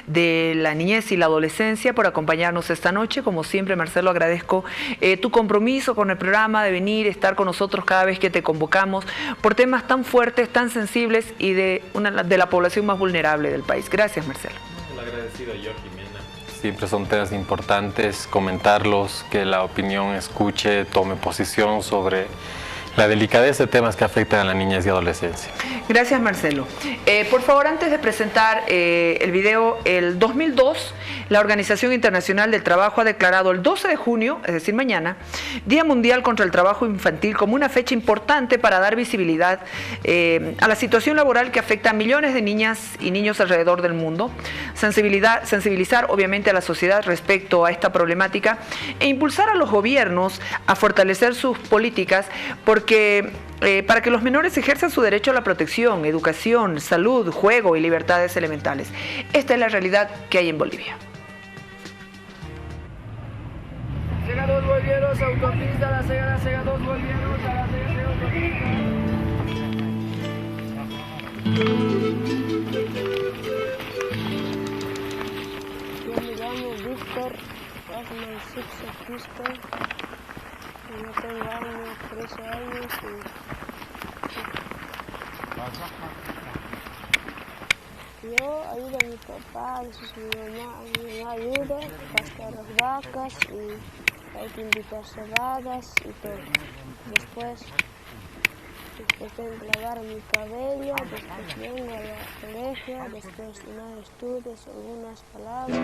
de la niñez y la adolescencia, por acompañarnos esta noche. Como siempre, Marcelo, agradezco tu compromiso con el programa, de venir, estar con nosotros cada vez que te convocamos, por temas tan fuertes, tan sensibles y de la población más vulnerable del país. Gracias, Marcelo. El agradecido yo, Jimena. Siempre son temas importantes, comentarlos, que la opinión escuche, tome posición sobre la delicadeza de temas que afectan a la niñez y adolescencia. Gracias, Marcelo. Por favor, antes de presentar el video, el 2002, la Organización Internacional del Trabajo ha declarado el 12 de junio, es decir, mañana, Día Mundial contra el Trabajo Infantil, como una fecha importante para dar visibilidad a la situación laboral que afecta a millones de niñas y niños alrededor del mundo, sensibilizar obviamente a la sociedad respecto a esta problemática e impulsar a los gobiernos a fortalecer sus políticas para que los menores ejerzan su derecho a la protección, educación, salud, juego y libertades elementales. Esta es la realidad que hay en Bolivia. Sega 2 Bolieros, autopista, la Sega 2 Bolieros, a la Sega autopista. Yo me llamo Víctor, Osman Sixto. Yo tengo 13 años y yo ayudo a mi papá, a veces mi mamá ayuda a pastar las vacas y hay que invitar cebadas y todo. Después tengo que lavar mi cabello, después vengo a la colegio, después de estudios, algunas palabras.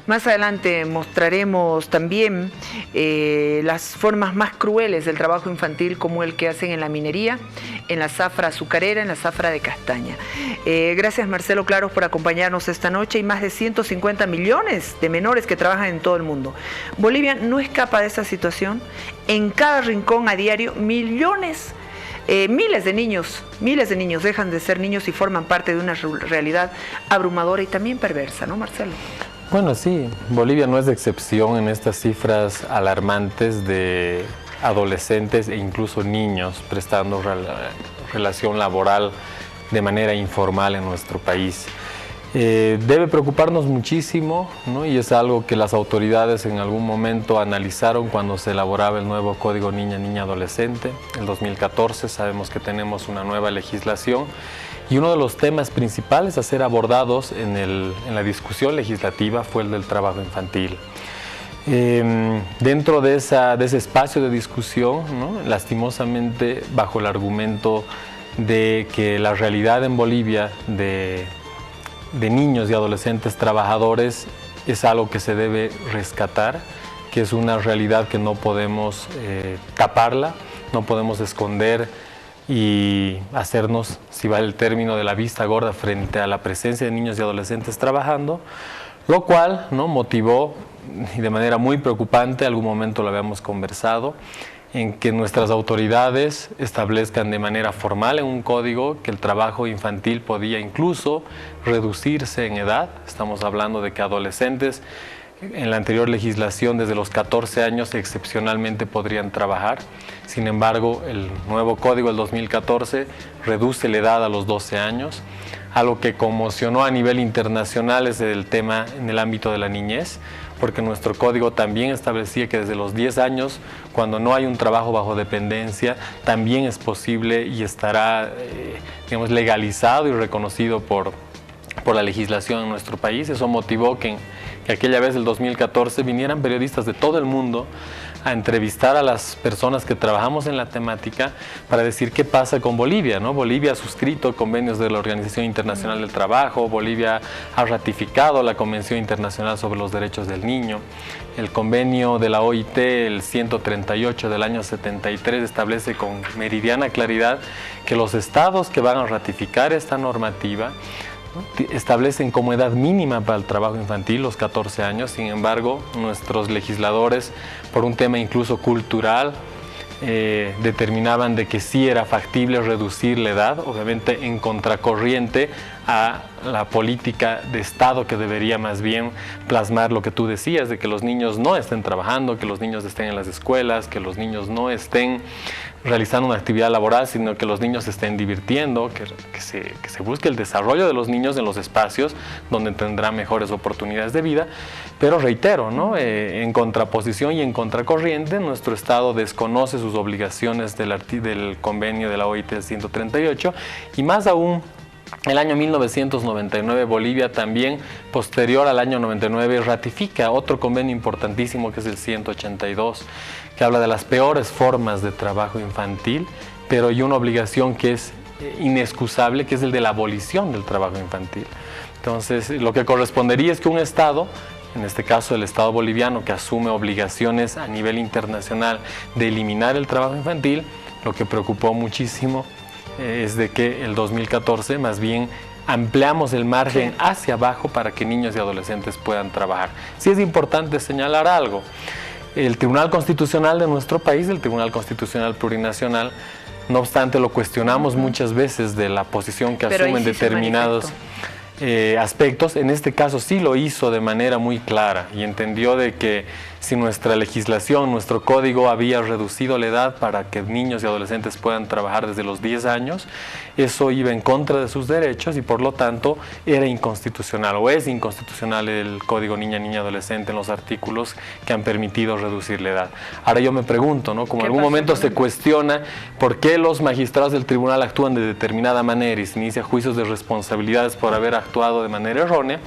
Más adelante mostraremos también las formas más crueles del trabajo infantil, como el que hacen en la minería, en la zafra azucarera, en la zafra de castaña. Gracias, Marcelo Claros, por acompañarnos esta noche. Hay más de 150 millones de menores que trabajan en todo el mundo. Bolivia no escapa de esta situación. En cada rincón a diario, miles de niños dejan de ser niños y forman parte de una realidad abrumadora y también perversa, ¿no, Marcelo? Bueno, sí, Bolivia no es de excepción en estas cifras alarmantes de adolescentes e incluso niños prestando relación laboral de manera informal en nuestro país. Debe preocuparnos muchísimo, ¿no? Y es algo que las autoridades en algún momento analizaron cuando se elaboraba el nuevo Código Niña-Niña-Adolescente. En 2014 sabemos que tenemos una nueva legislación. Y uno de los temas principales a ser abordados en la discusión legislativa fue el del trabajo infantil. Dentro de ese espacio de discusión, ¿no? Lastimosamente, bajo el argumento de que la realidad en Bolivia de niños y adolescentes trabajadores es algo que se debe rescatar, que es una realidad que no podemos taparla, no podemos esconder y hacernos, si vale el término, de la vista gorda frente a la presencia de niños y adolescentes trabajando, lo cual, ¿no?, motivó, y de manera muy preocupante, algún momento lo habíamos conversado, en que nuestras autoridades establezcan de manera formal en un código que el trabajo infantil podía incluso reducirse en edad. Estamos hablando de que adolescentes en la anterior legislación desde los 14 años excepcionalmente podrían trabajar. Sin embargo, el nuevo código del 2014 reduce la edad a los 12 años, algo que conmocionó a nivel internacional es el tema en el ámbito de la niñez, porque nuestro código también establecía que desde los 10 años, cuando no hay un trabajo bajo dependencia, también es posible y estará digamos, legalizado y reconocido por la legislación en nuestro país. Eso motivó que aquella vez, el 2014, vinieran periodistas de todo el mundo a entrevistar a las personas que trabajamos en la temática para decir qué pasa con Bolivia, ¿no? Bolivia ha suscrito convenios de la Organización Internacional del Trabajo, Bolivia ha ratificado la Convención Internacional sobre los Derechos del Niño, el convenio de la OIT, el 138 del año 73, establece con meridiana claridad que los estados que van a ratificar esta normativa establecen como edad mínima para el trabajo infantil los 14 años. Sin embargo, nuestros legisladores, por un tema incluso cultural, determinaban de que sí era factible reducir la edad, obviamente en contracorriente a la política de Estado que debería más bien plasmar lo que tú decías, de que los niños no estén trabajando, que los niños estén en las escuelas, que los niños no estén realizando una actividad laboral, sino que los niños se estén divirtiendo, que se busque el desarrollo de los niños en los espacios donde tendrán mejores oportunidades de vida. Pero reitero, ¿no? En contraposición y en contracorriente, nuestro Estado desconoce sus obligaciones del convenio de la OIT 138 y más aún, el año 1999 Bolivia también, posterior al año 99, ratifica otro convenio importantísimo que es el 182, que habla de las peores formas de trabajo infantil, pero hay una obligación que es inexcusable, que es el de la abolición del trabajo infantil. Entonces, lo que correspondería es que un Estado, en este caso el Estado boliviano, que asume obligaciones a nivel internacional de eliminar el trabajo infantil, lo que preocupó muchísimo es de que el 2014 más bien ampliamos el margen hacia abajo para que niños y adolescentes puedan trabajar. Sí es importante señalar algo. El Tribunal Constitucional de nuestro país, el Tribunal Constitucional Plurinacional, no obstante lo cuestionamos muchas veces de la posición que asumen determinados aspectos, en este caso sí lo hizo de manera muy clara y entendió de que si nuestra legislación, nuestro código había reducido la edad para que niños y adolescentes puedan trabajar desde los 10 años, eso iba en contra de sus derechos y por lo tanto era inconstitucional o es inconstitucional el código niña adolescente en los artículos que han permitido reducir la edad. Ahora yo me pregunto, ¿no? Como en algún momento se cuestiona por qué los magistrados del tribunal actúan de determinada manera y se inicia juicios de responsabilidades por haber actuado de manera errónea,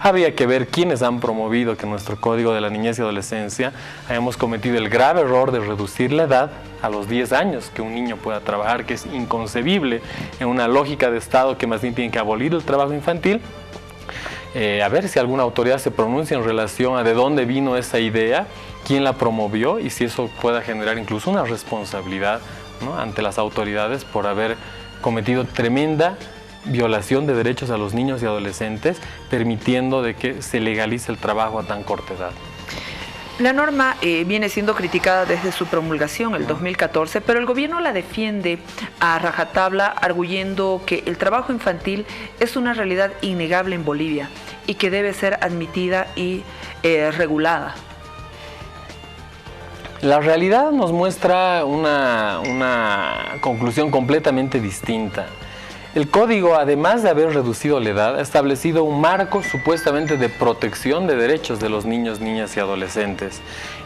habría que ver quiénes han promovido que en nuestro Código de la Niñez y Adolescencia hayamos cometido el grave error de reducir la edad a los 10 años que un niño pueda trabajar, que es inconcebible en una lógica de Estado que más bien tiene que abolir el trabajo infantil. A ver si alguna autoridad se pronuncia en relación a de dónde vino esa idea, quién la promovió y si eso pueda generar incluso una responsabilidad, ¿no?, ante las autoridades por haber cometido tremenda violación de derechos a los niños y adolescentes, permitiendo de que se legalice el trabajo a tan corta edad. La norma viene siendo criticada desde su promulgación, el 2014, pero el gobierno la defiende a rajatabla, arguyendo que el trabajo infantil es una realidad innegable en Bolivia y que debe ser admitida y regulada. La realidad nos muestra una conclusión completamente distinta. El código, además de haber reducido la edad, ha establecido un marco supuestamente de protección de derechos de los niños, niñas y adolescentes.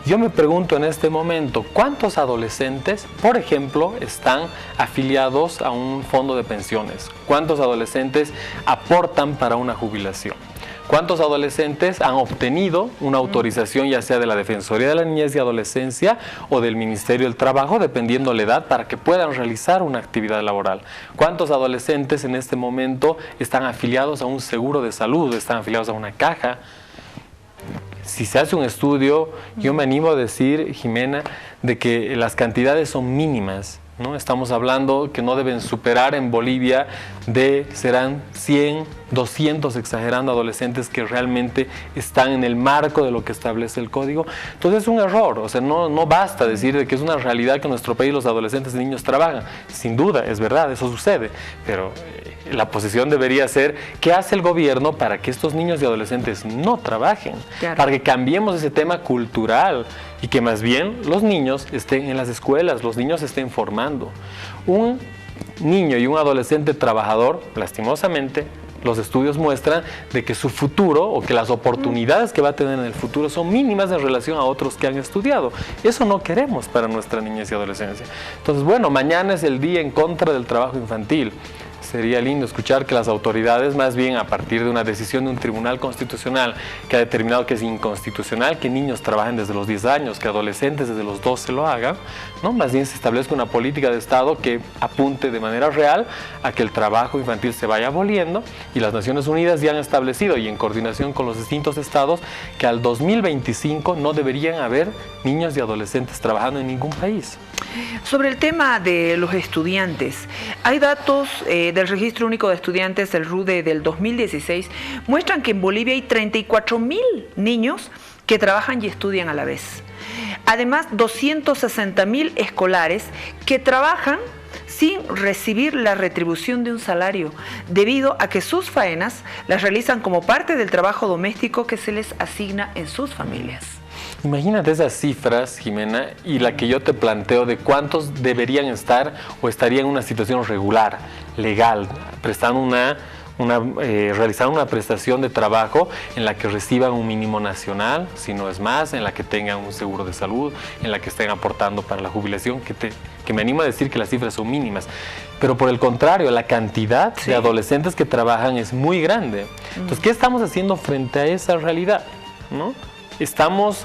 Yo me pregunto en este momento, ¿cuántos adolescentes, por ejemplo, están afiliados a un fondo de pensiones? ¿Cuántos adolescentes aportan para una jubilación? ¿Cuántos adolescentes han obtenido una autorización ya sea de la Defensoría de la Niñez y Adolescencia o del Ministerio del Trabajo, dependiendo la edad, para que puedan realizar una actividad laboral? ¿Cuántos adolescentes en este momento están afiliados a un seguro de salud, están afiliados a una caja? Si se hace un estudio, yo me animo a decir, Jimena, de que las cantidades son mínimas, ¿no? Estamos hablando que no deben superar en Bolivia serán 100, 200, exagerando, adolescentes que realmente están en el marco de lo que establece el código. Entonces es un error, o sea, no basta decir de que es una realidad que en nuestro país los adolescentes y niños trabajan. Sin duda, es verdad, eso sucede, pero la posición debería ser, ¿qué hace el gobierno para que estos niños y adolescentes no trabajen? Claro. Para que cambiemos ese tema cultural y que más bien los niños estén en las escuelas, los niños se estén formando. Un niño y un adolescente trabajador, lastimosamente, los estudios muestran de que su futuro o que las oportunidades que va a tener en el futuro son mínimas en relación a otros que han estudiado. Eso no queremos para nuestra niñez y adolescencia. Entonces, bueno, mañana es el día en contra del trabajo infantil. Sería lindo escuchar que las autoridades, más bien a partir de una decisión de un tribunal constitucional que ha determinado que es inconstitucional que niños trabajen desde los 10 años, que adolescentes desde los 12 lo hagan, ¿no? Más bien se establezca una política de Estado que apunte de manera real a que el trabajo infantil se vaya aboliendo, y las Naciones Unidas ya han establecido, y en coordinación con los distintos estados, que al 2025 no deberían haber niños y adolescentes trabajando en ningún país. Sobre el tema de los estudiantes, hay datos del Registro Único de Estudiantes, el RUDE del 2016, muestran que en Bolivia hay 34.000 niños que trabajan y estudian a la vez. Además, 260.000 escolares que trabajan sin recibir la retribución de un salario, debido a que sus faenas las realizan como parte del trabajo doméstico que se les asigna en sus familias. Imagínate esas cifras, Jimena, y la que yo te planteo de cuántos deberían estar o estarían en una situación regular, legal, prestando realizando una prestación de trabajo en la que reciban un mínimo nacional, si no es más, en la que tengan un seguro de salud, en la que estén aportando para la jubilación, que me animo a decir que las cifras son mínimas. Pero por el contrario, la cantidad de adolescentes que trabajan es muy grande. Entonces, ¿qué estamos haciendo frente a esa realidad? ¿No? Estamos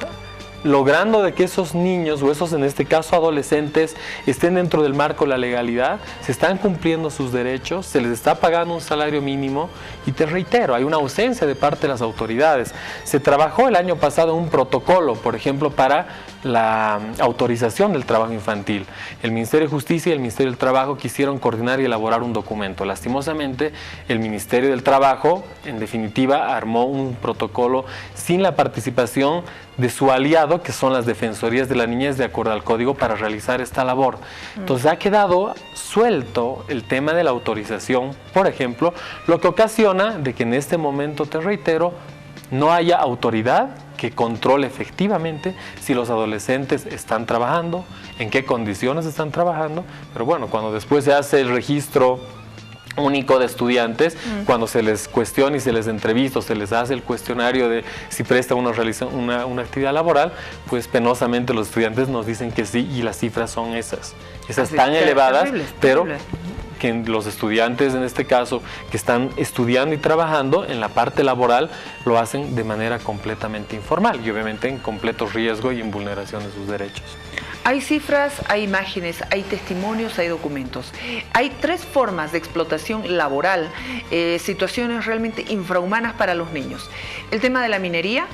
logrando de que esos niños, o esos en este caso adolescentes, estén dentro del marco de la legalidad, se están cumpliendo sus derechos, se les está pagando un salario mínimo y te reitero, hay una ausencia de parte de las autoridades. Se trabajó el año pasado un protocolo, por ejemplo, para la autorización del trabajo infantil. El Ministerio de Justicia y el Ministerio del Trabajo quisieron coordinar y elaborar un documento. Lastimosamente, el Ministerio del Trabajo, en definitiva, armó un protocolo sin la participación de su aliado, que son las Defensorías de la Niñez, de acuerdo al Código, para realizar esta labor. Entonces ha quedado suelto el tema de la autorización, por ejemplo, lo que ocasiona de que en este momento, te reitero, no haya autoridad que controle efectivamente si los adolescentes están trabajando, en qué condiciones están trabajando, pero bueno, cuando después se hace el registro único de estudiantes, cuando se les cuestiona y se les entrevista, se les hace el cuestionario de si prestan una actividad laboral, pues penosamente los estudiantes nos dicen que sí, y las cifras son esas tan elevadas, terrible, pero que los estudiantes en este caso que están estudiando y trabajando en la parte laboral lo hacen de manera completamente informal y obviamente en completo riesgo y en vulneración de sus derechos. Hay cifras, hay imágenes, hay testimonios, hay documentos. Hay 3 formas de explotación laboral, situaciones realmente infrahumanas para los niños. El tema de la minería,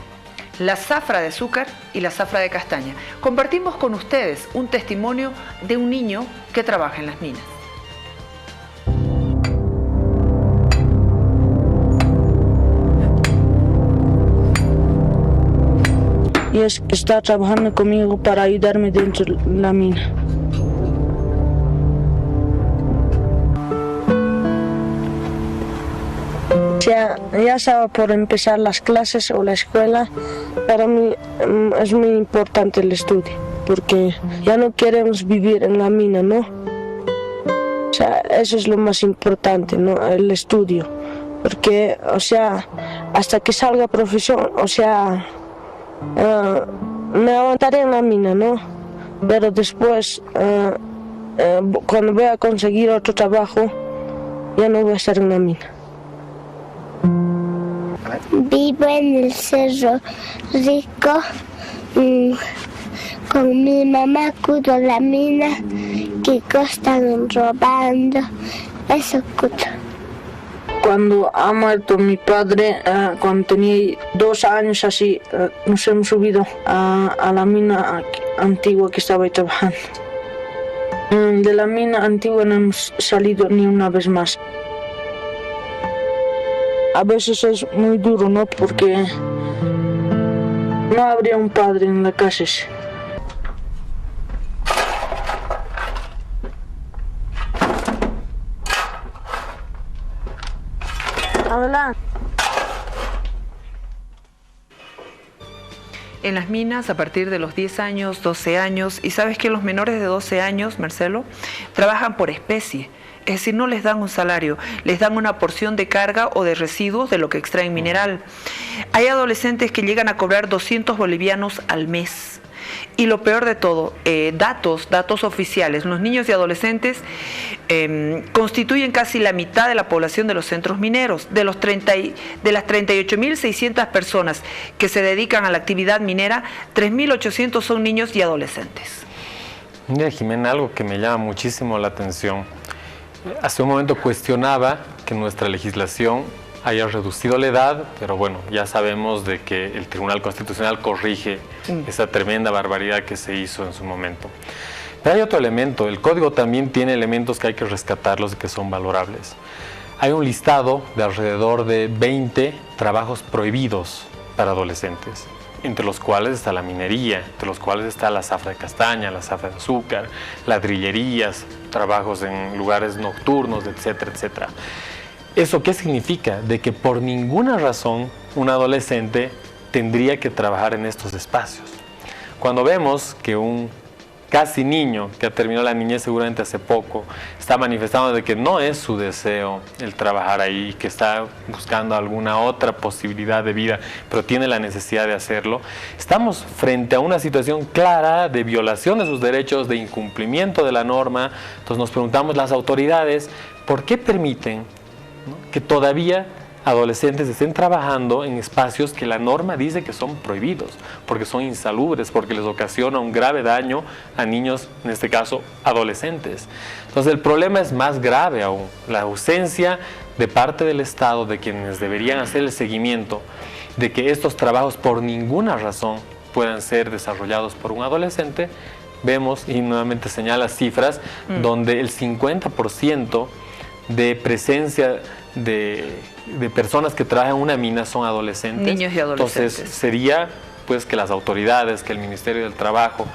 la zafra de azúcar y la zafra de castaña. Compartimos con ustedes un testimonio de un niño que trabaja en las minas. Y está trabajando conmigo para ayudarme dentro de la mina. Ya estaba por empezar las clases o la escuela. Para mí es muy importante el estudio, porque ya no queremos vivir en la mina, ¿no? O sea, eso es lo más importante, ¿no? El estudio, porque, o sea, hasta que salga profesión, o sea, me aguantaré en la mina, ¿no? Pero después, cuando voy a conseguir otro trabajo, ya no voy a estar en la mina. Vivo en el Cerro Rico, con mi mamá cuido a la mina, que están robando, eso cuido. Cuando ha muerto mi padre, cuando tenía 2 años así, nos hemos subido a la mina antigua que estaba ahí trabajando. De la mina antigua no hemos salido ni una vez más. A veces es muy duro, ¿no? Porque no habría un padre en la casa. Adelante. En las minas a partir de los 10 años, 12 años, y sabes que los menores de 12 años, Marcelo, trabajan por especie. Es decir, no les dan un salario, les dan una porción de carga o de residuos de lo que extraen mineral. Hay adolescentes que llegan a cobrar 200 bolivianos al mes. Y lo peor de todo, datos oficiales, los niños y adolescentes constituyen casi la mitad de la población de los centros mineros. De las 38.600 personas que se dedican a la actividad minera, 3.800 son niños y adolescentes. Mira, Jimena, algo que me llama muchísimo la atención. Hace un momento cuestionaba que nuestra legislación haya reducido la edad, pero bueno, ya sabemos de que el Tribunal Constitucional corrige esa tremenda barbaridad que se hizo en su momento. Pero hay otro elemento, el código también tiene elementos que hay que rescatarlos y que son valorables. Hay un listado de alrededor de 20 trabajos prohibidos para adolescentes. entre los cuales está la minería, entre los cuales está la zafra de castaña, la zafra de azúcar, ladrillerías, trabajos en lugares nocturnos, etcétera, etcétera. ¿Eso qué significa? De que por ninguna razón un adolescente tendría que trabajar en estos espacios. Cuando vemos que un casi niño que ha terminado la niñez seguramente hace poco está manifestando de que no es su deseo el trabajar ahí, que está buscando alguna otra posibilidad de vida, pero tiene la necesidad de hacerlo, estamos frente a una situación clara de violación de sus derechos, de incumplimiento de la norma. Entonces nos preguntamos, las autoridades, ¿por qué permiten, ¿no?, que todavía adolescentes estén trabajando en espacios que la norma dice que son prohibidos, porque son insalubres, porque les ocasiona un grave daño a niños, en este caso adolescentes? Entonces el problema es más grave aún, la ausencia de parte del Estado, de quienes deberían hacer el seguimiento de que estos trabajos por ninguna razón puedan ser desarrollados por un adolescente. Vemos, y nuevamente señala cifras, donde el 50% de presencia de personas que trabajan en una mina son adolescentes. Niños y adolescentes. Entonces sería pues que las autoridades, que el Ministerio del Trabajo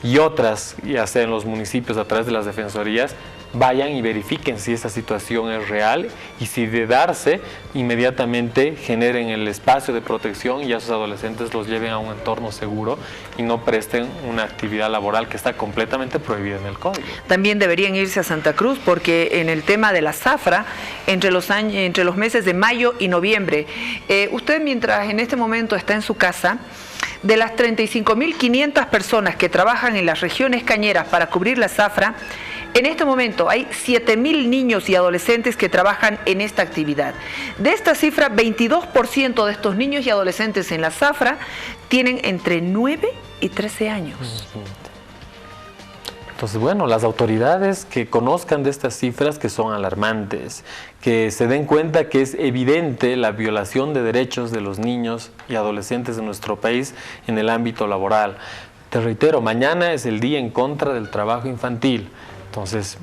y otras, ya sea en los municipios a través de las defensorías, vayan y verifiquen si esa situación es real y si de darse, inmediatamente generen el espacio de protección y a esos adolescentes los lleven a un entorno seguro y no presten una actividad laboral que está completamente prohibida en el código. También deberían irse a Santa Cruz, porque en el tema de la zafra, entre los meses de mayo y noviembre, usted mientras en este momento está en su casa, de las 35.500 personas que trabajan en las regiones cañeras para cubrir la zafra, en este momento hay 7.000 niños y adolescentes que trabajan en esta actividad. De esta cifra, 22% de estos niños y adolescentes en la zafra tienen entre 9 y 13 años. Entonces, bueno, las autoridades que conozcan de estas cifras que son alarmantes, que se den cuenta que es evidente la violación de derechos de los niños y adolescentes de nuestro país en el ámbito laboral. Te reitero, mañana es el día en contra del trabajo infantil. Entonces,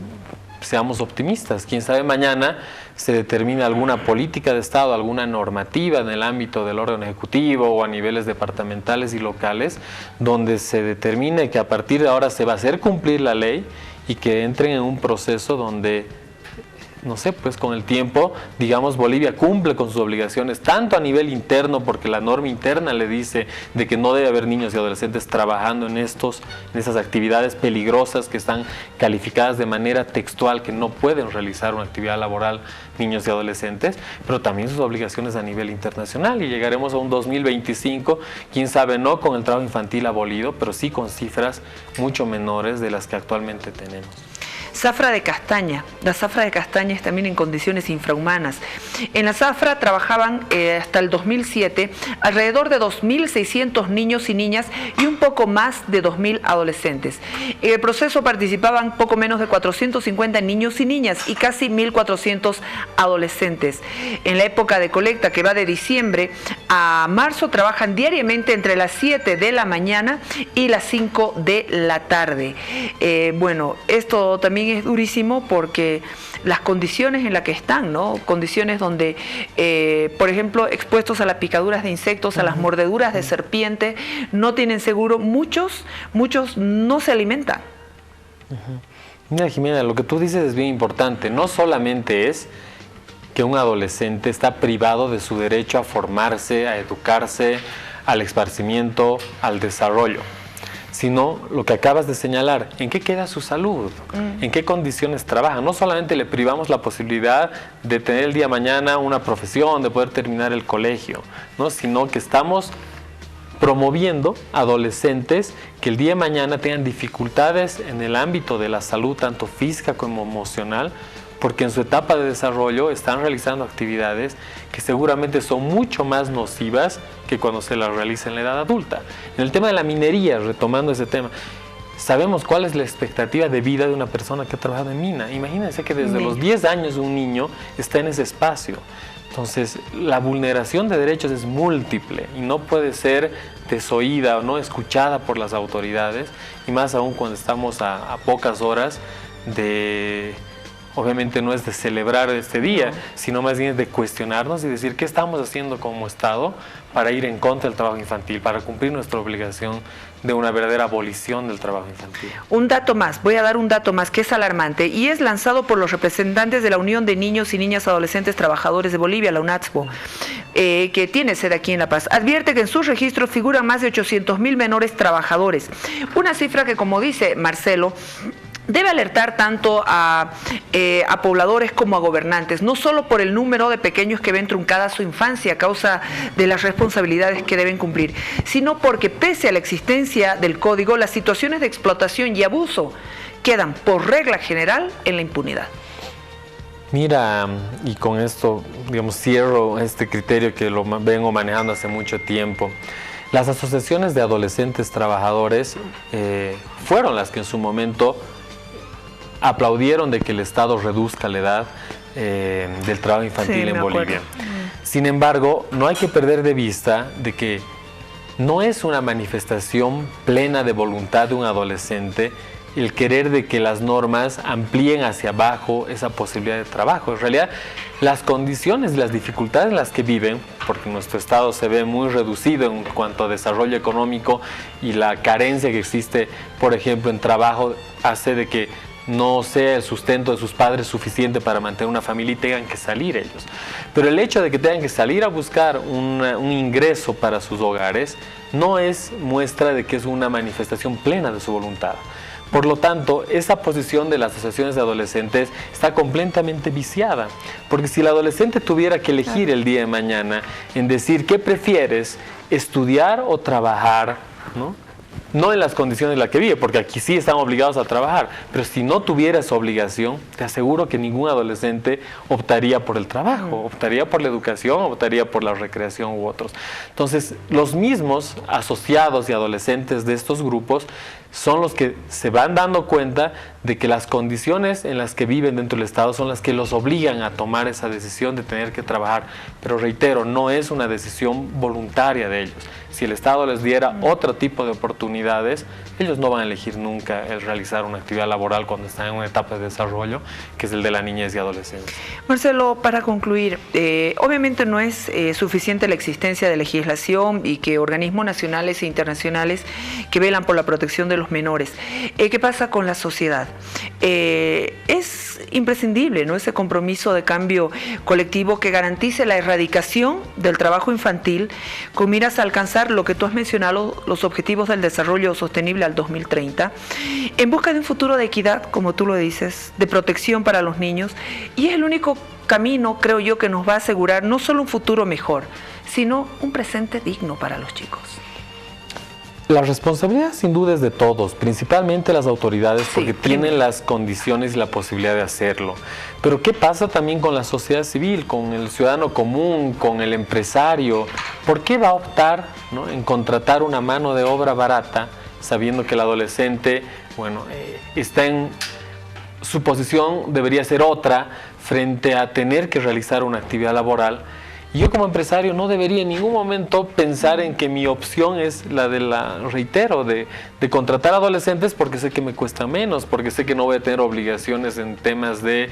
seamos optimistas. Quién sabe, mañana se determina alguna política de Estado, alguna normativa en el ámbito del órgano ejecutivo o a niveles departamentales y locales, donde se determine que a partir de ahora se va a hacer cumplir la ley y que entren en un proceso donde, no sé, pues con el tiempo, digamos, Bolivia cumple con sus obligaciones, tanto a nivel interno, porque la norma interna le dice de que no debe haber niños y adolescentes trabajando en esas actividades peligrosas que están calificadas de manera textual, que no pueden realizar una actividad laboral niños y adolescentes, pero también sus obligaciones a nivel internacional, y llegaremos a un 2025, quién sabe, no con el trabajo infantil abolido, pero sí con cifras mucho menores de las que actualmente tenemos. Zafra de castaña. La zafra de castaña es también en condiciones infrahumanas. En la zafra trabajaban hasta el 2007 alrededor de 2.600 niños y niñas y un poco más de 2.000 adolescentes. En el proceso participaban poco menos de 450 niños y niñas y casi 1.400 adolescentes. En la época de colecta, que va de diciembre a marzo, trabajan diariamente entre las 7 de la mañana y las 5 de la tarde. Bueno, esto también es durísimo porque las condiciones en las que están, ¿no? Condiciones donde, por ejemplo, expuestos a las picaduras de insectos, a las mordeduras de serpiente, no tienen seguro, muchos no se alimentan. Mira, Jimena, lo que tú dices es bien importante. No solamente es que un adolescente está privado de su derecho a formarse, a educarse, al esparcimiento, al desarrollo, sino lo que acabas de señalar, ¿en qué queda su salud? ¿En qué condiciones trabaja? No solamente le privamos la posibilidad de tener el día de mañana una profesión, de poder terminar el colegio, ¿no?, sino que estamos promoviendo adolescentes que el día de mañana tengan dificultades en el ámbito de la salud, tanto física como emocional, porque en su etapa de desarrollo están realizando actividades que seguramente son mucho más nocivas que cuando se las realiza en la edad adulta. En el tema de la minería, retomando ese tema, sabemos cuál es la expectativa de vida de una persona que ha trabajado en mina. Imagínense que desde los 10 años un niño está en ese espacio. Entonces, la vulneración de derechos es múltiple y no puede ser desoída o no escuchada por las autoridades, y más aún cuando estamos a pocas horas de obviamente no es de celebrar este día, sino más bien de cuestionarnos y decir qué estamos haciendo como Estado para ir en contra del trabajo infantil, para cumplir nuestra obligación de una verdadera abolición del trabajo infantil. Un dato más, voy a dar un dato más que es alarmante y es lanzado por los representantes de la Unión de Niños y Niñas Adolescentes Trabajadores de Bolivia, la UNATSBO, que tiene sede aquí en La Paz. Advierte que en sus registros figuran más de 800.000 menores trabajadores, una cifra que, como dice Marcelo, debe alertar tanto a pobladores como a gobernantes, no solo por el número de pequeños que ven truncada su infancia a causa de las responsabilidades que deben cumplir, sino porque pese a la existencia del código, las situaciones de explotación y abuso quedan por regla general en la impunidad. Mira, y con esto, digamos, cierro este criterio que lo vengo manejando hace mucho tiempo. Las asociaciones de adolescentes trabajadores fueron las que en su momento aplaudieron de que el Estado reduzca la edad del trabajo infantil en Bolivia. Sin embargo, no hay que perder de vista de que no es una manifestación plena de voluntad de un adolescente el querer de que las normas amplíen hacia abajo esa posibilidad de trabajo. En realidad, las condiciones y las dificultades en las que viven, porque nuestro Estado se ve muy reducido en cuanto a desarrollo económico y la carencia que existe, por ejemplo, en trabajo, hace de que no sea el sustento de sus padres suficiente para mantener una familia y tengan que salir ellos. Pero el hecho de que tengan que salir a buscar un ingreso para sus hogares no es muestra de que es una manifestación plena de su voluntad. Por lo tanto, esa posición de las asociaciones de adolescentes está completamente viciada, porque si el adolescente tuviera que elegir el día de mañana en decir qué prefieres, estudiar o trabajar, no en las condiciones en las que vive, porque aquí sí están obligados a trabajar, pero si no tuviera esa obligación, te aseguro que ningún adolescente optaría por el trabajo, optaría por la educación, optaría por la recreación u otros. Entonces, los mismos asociados y adolescentes de estos grupos son los que se van dando cuenta de que las condiciones en las que viven dentro del Estado son las que los obligan a tomar esa decisión de tener que trabajar. Pero reitero, no es una decisión voluntaria de ellos. Si el Estado les diera otro tipo de oportunidades, ellos no van a elegir nunca el realizar una actividad laboral cuando están en una etapa de desarrollo, que es el de la niñez y adolescencia. Marcelo, para concluir, obviamente no es suficiente la existencia de legislación y que organismos nacionales e internacionales que velan por la protección de los menores. ¿Qué pasa con la sociedad? Es imprescindible, ¿no?, ese compromiso de cambio colectivo que garantice la erradicación del trabajo infantil con miras a alcanzar lo que tú has mencionado, los objetivos del desarrollo sostenible al 2030, en busca de un futuro de equidad, como tú lo dices, de protección para los niños, y es el único camino, creo yo, que nos va a asegurar no solo un futuro mejor, sino un presente digno para los chicos. La responsabilidad sin duda es de todos, principalmente las autoridades, porque tienen las condiciones y la posibilidad de hacerlo. Pero ¿qué pasa también con la sociedad civil, con el ciudadano común, con el empresario? ¿Por qué va a optar, ¿no?, en contratar una mano de obra barata, sabiendo que el adolescente, está en su posición, debería ser otra, frente a tener que realizar una actividad laboral? Y yo como empresario no debería en ningún momento pensar en que mi opción es la de de contratar adolescentes porque sé que me cuesta menos, porque sé que no voy a tener obligaciones en temas de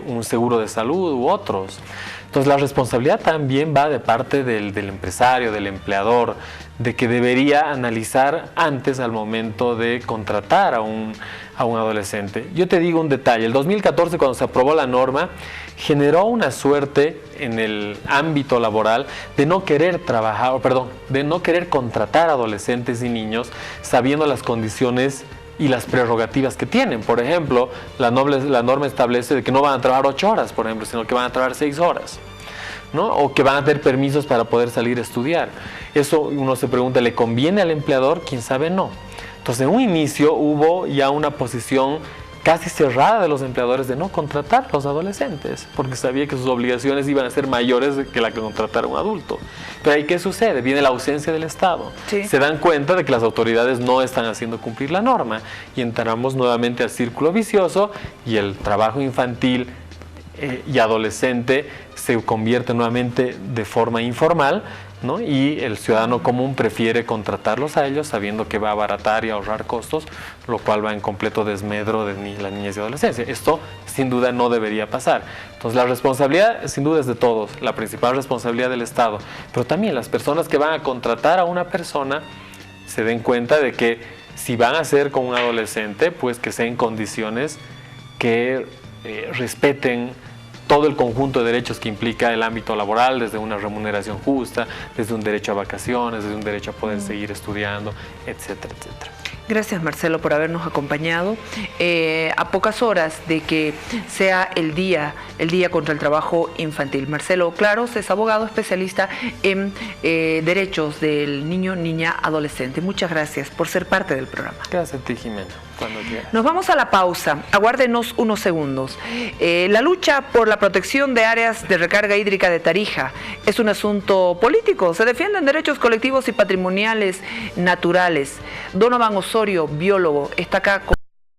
un seguro de salud u otros. Entonces la responsabilidad también va de parte del empresario, del empleador, de que debería analizar antes al momento de contratar a un adolescente. Yo te digo un detalle, el 2014 cuando se aprobó la norma, generó una suerte en el ámbito laboral de no querer de no querer contratar adolescentes y niños sabiendo las condiciones y las prerrogativas que tienen. Por ejemplo, la norma establece de que no van a trabajar 8 horas, por ejemplo, sino que van a trabajar 6 horas, ¿no? O que van a tener permisos para poder salir a estudiar. Eso uno se pregunta, ¿le conviene al empleador? Quién sabe, no. Entonces, en un inicio hubo ya una posición casi cerrada de los empleadores de no contratar a los adolescentes, porque sabía que sus obligaciones iban a ser mayores que la que contratar a un adulto. Pero ahí, ¿qué sucede? Viene la ausencia del Estado. Sí. Se dan cuenta de que las autoridades no están haciendo cumplir la norma y entramos nuevamente al círculo vicioso y el trabajo infantil y adolescente se convierte nuevamente de forma informal, ¿no? Y el ciudadano común prefiere contratarlos a ellos sabiendo que va a abaratar y ahorrar costos, lo cual va en completo desmedro de la niñez y adolescencia. Esto sin duda no debería pasar. Entonces la responsabilidad sin duda es de todos, la principal responsabilidad del Estado, pero también las personas que van a contratar a una persona se den cuenta de que si van a hacer con un adolescente, pues que sea en condiciones que respeten todo el conjunto de derechos que implica el ámbito laboral, desde una remuneración justa, desde un derecho a vacaciones, desde un derecho a poder seguir estudiando, etcétera, etcétera. Gracias, Marcelo, por habernos acompañado. A pocas horas de que sea el día contra el trabajo infantil. Marcelo Claros es abogado especialista en derechos del niño, niña, adolescente. Muchas gracias por ser parte del programa. Gracias a ti, Jimena. Cuando quieras. Nos vamos a la pausa. Aguárdenos unos segundos. La lucha por la protección de áreas de recarga hídrica de Tarija es un asunto político. Se defienden derechos colectivos y patrimoniales naturales. Donovan Osorio, biólogo, está acá con